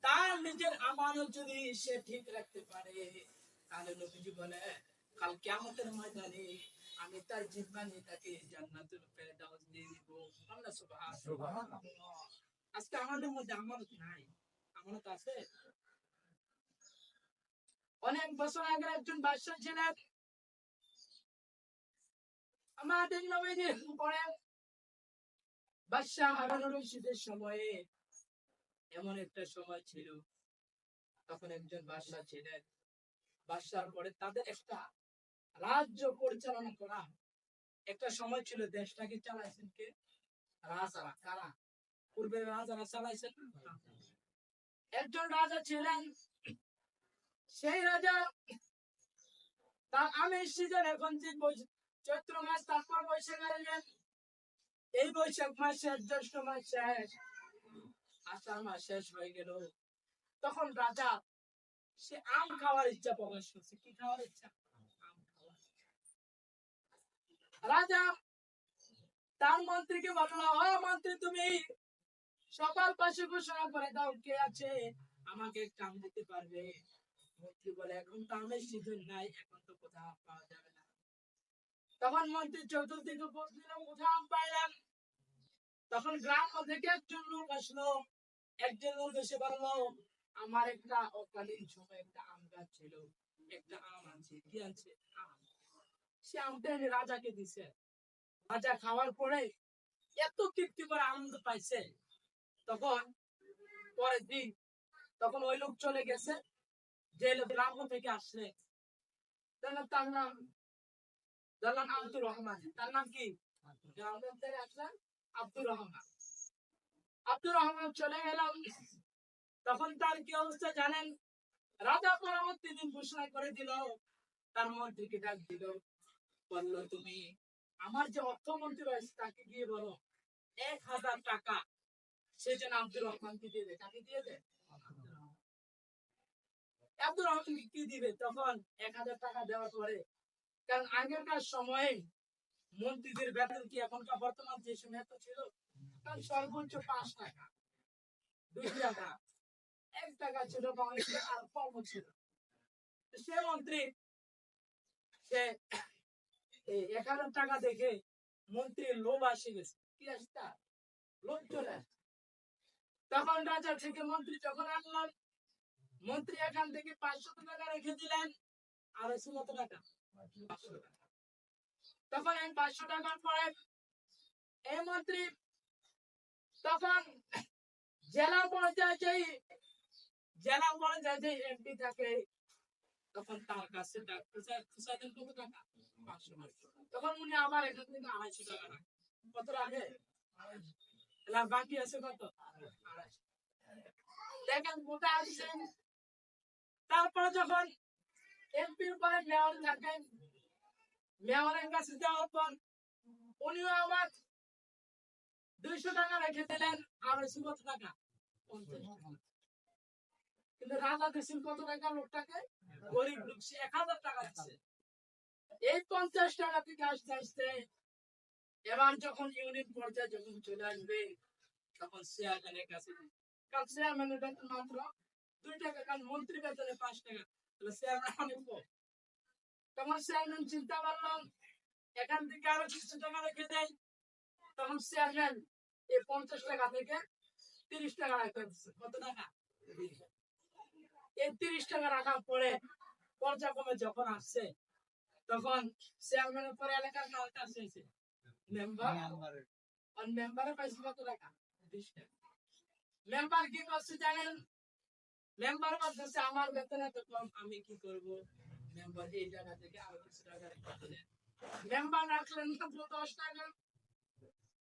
তার নিজের আমানত যদি সে ঠিক রাখতে পারে, তাহলে নবীজি বলে কাল কিয়ামতের ময়দানে আমি তার জিহ্বা নিয়ে তাকে জান্নাতুল ফেরদাউস দিয়ে দিব। আল্লাহ সুবহানাল্লাহ। আজকে আমাদের মধ্যে আমানত নাই, আমানত আছে। অনেক বছর আগে একজন বাদশা ছিলেন, আমাদের নবীজি পরে বাদশা হারুনুর রশিদের সময়ে এমন একটা সময় ছিল, তখন একজন বাদশা ছিলেন। বাদশার পরে তাদের একটা রাজ্য পরিচালনা করা একটা সময় ছিল। দেশটাকে চালাইছেন কে? রাজারা। কারা? পূর্বের রাজারা চালাইছেন। একজন রাজা ছিলেন, সেই রাজা তার আমের সিজন এখন যে চৈত্র মাস, তারপর বৈশাখ আসবেন। এই বৈশাখ মাস শেষ, জ্যৈষ্ঠ মাস শেষ, আষাঢ় মাস শেষ হয়ে গেল। তখন রাজা সে আম খাওয়ার ইচ্ছা প্রকাশ করছে। কি খাওয়ার ইচ্ছা? আম খাওয়ার। রাজা তার মন্ত্রীকে বলল, ও মন্ত্রী, তুমি সকাল পাশে ঘোষণা করে দাও কে আছে আমাকে একটা আম দিতে পারবে। মন্ত্রী বলে এখন তো আমের সিজন নাই, এখন তো কোথাও পাওয়া যাবে না। তখন মন্ত্রী চতুর্দিকে খোঁজ দিল, কোথাও আম পাইলাম। তখন গ্রাম থেকে একজন লোক আসলো। একজন লোক এসে বলল, আমার একটা অকালীন সময় একটা আম গাছ ছিল, একটা আম আনছে। কি আনছে? আম। সে আমটা এনে রাজাকে দিছে। রাজা খাওয়ার পরে এত তৃপ্তি করে আনন্দ পাইছে। তখন পরের দিন তখন ওই লোক চলে গেছে, যে লোক গ্রাম থেকে আসছে। তার নাম আব্দুর রহমান। তার নাম কি? গ্রাম থেকে আসলেন আব্দুর রহমান। আব্দুর রহমান চলে গেলাম। তখন তার কি অবস্থা জানেন? রাজা পরবর্তী দিন ঘোষণা করে দিল, তার মন্ত্রীকে ডাক দিল, বলল তুমি আমার যে অর্থমন্ত্রী রয়েছে তাকে গিয়ে বলো 1000 টাকা সে যেন আব্দুর রহমানকে দিয়ে দেয়। তাকে দিয়ে দেয়। আব্দুর রহমান কি দিবে? তখন 1000 টাকা দেওয়ার পরে, কারণ আগেরকার সময়ে মন্ত্রীদের বেতন কি এখনকার বর্তমান যে সময় এত ছিল? কারণ সর্বোচ্চ 5 টাকা, 2 টাকা, 1 টাকা ছিল, বাংলাদেশে আর কম ছিল। সে মন্ত্রী সে 1000 টাকা দেখে মন্ত্রীর লোভ আসে গেছে। কি আসছে? লোভ চলে আসছে। তখন রাজা থেকে মন্ত্রী যখন আনলাম, মন্ত্রী এখান থেকে 500 টাকা রেখে দিলেন। আর এসে কত টাকা? 500 টাকা। তখন এই 500 টাকার পরে এই মন্ত্রী তখন জেলা পর্যায়ে যে এমপি থাকে, তখন তার কাছে খুঁচাইতেন কত টাকা? 500 টাকা। তখন উনি আবার এখান থেকে 250 টাকা রাখেন। কত রাখে? বাকি আছে কত? 250। দেখেন কোথায় আসছেন। তারপরে যখন এমপির পরে মেয়র থাকেন, মেয়রের কাছে যাওয়ার পর উনিও আবার 200 টাকা রেখে দিলেন। আর এসে কত টাকা? 50 টাকা। কিন্তু রাজা দিচ্ছেন কত টাকা লোকটাকে? গরিব লোক, সে 1000 টাকা দিচ্ছে। এই 50 টাকা থেকে আসতে আসতে এবার যখন ইউনিট পর্যায়ে যখন চলে আসবে, তখন চেয়ারম্যানের কাছে, কারণ চেয়ারম্যানের বেতন মাত্র 2 টাকা, কারণ মন্ত্রী বেতনে 5 টাকা, তাহলে চেয়ারম্যান অনেক কম। তখন চেয়ারম্যান চিন্তা করলাম এখান থেকে আরো কিছু টাকা রেখে দেয়। তখন চেয়ারম্যান এই 50 টাকা থেকে 30 টাকা রাখতে দিচ্ছে। কত টাকা? এই 30 টাকা রাখার পরে পর্যায়ক্রমে যখন আসছে, তখন চেয়ারম্যানের পরে এলাকার কাছে এসে মেম্বার মেম্বারের পাইছে কত টাকা? 20 টাকা। মেম্বার কি করছে জানেন? মেম্বার বলতেছে আমার বেতন এত কম, আমি কি করব? মেম্বার এই টাকা থেকে আরো কিছু টাকা রেখে দিলেন। মেম্বার রাখলেন মাত্র 10 টাকা।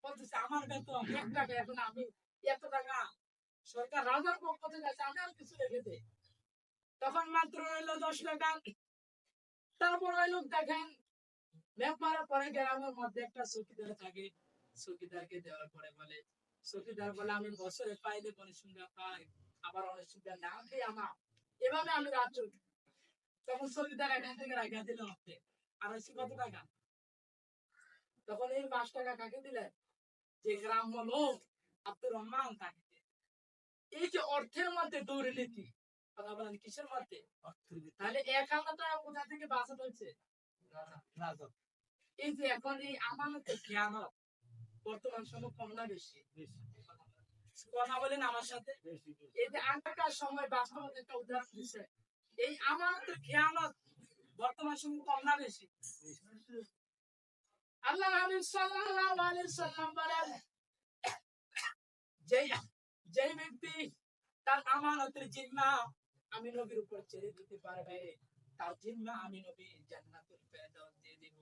বলতেছে আমার বেতন 1 টাকা, এখন আমি এত টাকা সরকার রাজার পক্ষ থেকে আছে, আমি আর কিছু রেখে দেই। তখন মাত্র রইল 10 টাকা। তারপর ওই লোক দেখেন মেম্বারের পরে গ্রামের মধ্যে একটা চৌকিদার থাকে। চৌকিদারকে দেওয়ার পরে বলে, চৌকিদার বলে আমি বছরে পাইলে অনেক সুবিধা পাই, আবার অনেক সুবিধা না পেয়ে আমার এভাবে আমি রাত চলতে। তখন চৌকিদার এখান থেকে রাখা দিল হচ্ছে 250 কত টাকা। তখন এই 5 টাকা কাকে দিলেন? যে গ্রাম্য লোক আব্দুর রহমান তাকে। এই যে অর্থের মধ্যে দুর্নীতি, কথা বলেন কিসের মধ্যে? তাহলে এক আলাদা কোথা থেকে বাঁচাতে হচ্ছে? এই যে এখন এই আমানতের খেয়ানত বর্তমান সময় কম না বেশি? কথা বলেন আমার সাথে। এই যে আগেকার সময় বাস্তবতা একটা উদাহরণ দিচ্ছে, এই আমানতের খেয়ানত বর্তমান সময় কম না বেশি? আল্লাহ হাবিব সাল্লাল্লাহু আলাইহি সাল্লাম বলেন, যেই যেই ব্যক্তি তার আমানতের জিম্মা আমি নবীর উপর ছেড়ে দিতে পারবে, তার জিম্মা আমি নবী জান্নাতুল ফেরদাউস দিয়ে দিব।